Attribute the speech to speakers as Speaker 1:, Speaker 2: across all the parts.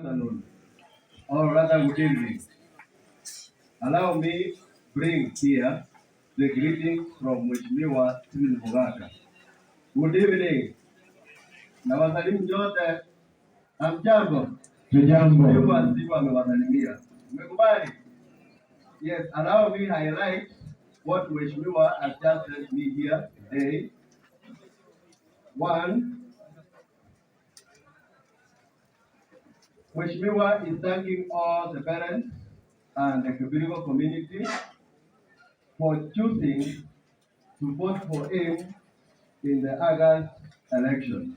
Speaker 1: afternoon, or rather good evening. Allow me bring here the greetings from Mheshimiwa Stephen Mugaka. Good evening. Na wasalimu nyote. Hamjambo?
Speaker 2: Jambo.
Speaker 1: Mheshimiwa Stephen amewasalimia. Mmekubali? Yes, allow me highlight what Mheshimiwa has just said me here today. One, Mheshimiwa is thanking all the parents and the Kebirigo community for choosing to vote for him in the August election.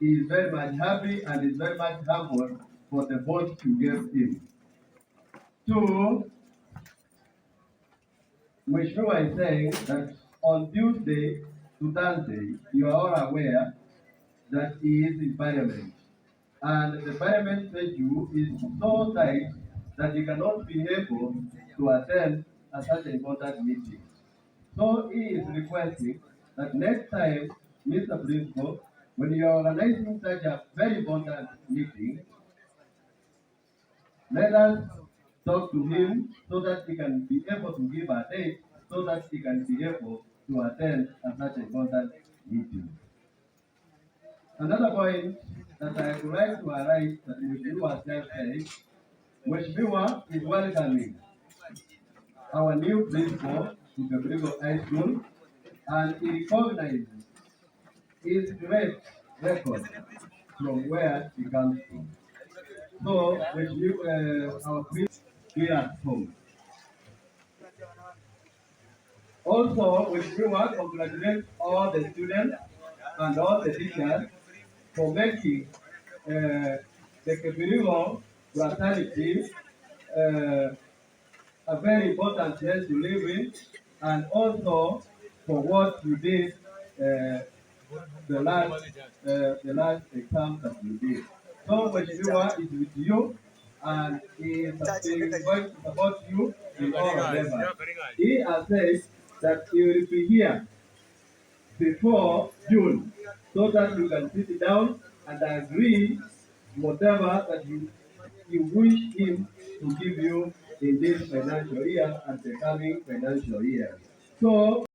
Speaker 1: He is very much happy and is very much humbled for the vote you gave him. Two, Mheshimiwa is saying that on Tuesday to Thursday, you are all aware that he is in parliament. And the parliament schedule is so tight that he cannot be able to attend such an important meeting. So he is requesting that next time, Mr. Principal, when you are organizing such a very important meeting, let us talk to him so that he can be able to give a date so that he can be able to attend such an important meeting. Another point that I would like to highlight that Mheshimiwa said, Mheshimiwa is welcoming our new principal to Kebirigo High School, and he recognizes his great record from where he comes from. So, our principal here at home. Also, Mheshimiwa congratulates all the students and all the teachers for making the Kebirigo fraternity a very important place to live in, and also for what you did the last exam that you did. So Mheshimiwa is with you, and he is going to support you in all of them. He has said that he will be here before June, so that you can sit down and agree whatever that you wish him to give you in this financial year and the coming financial year. So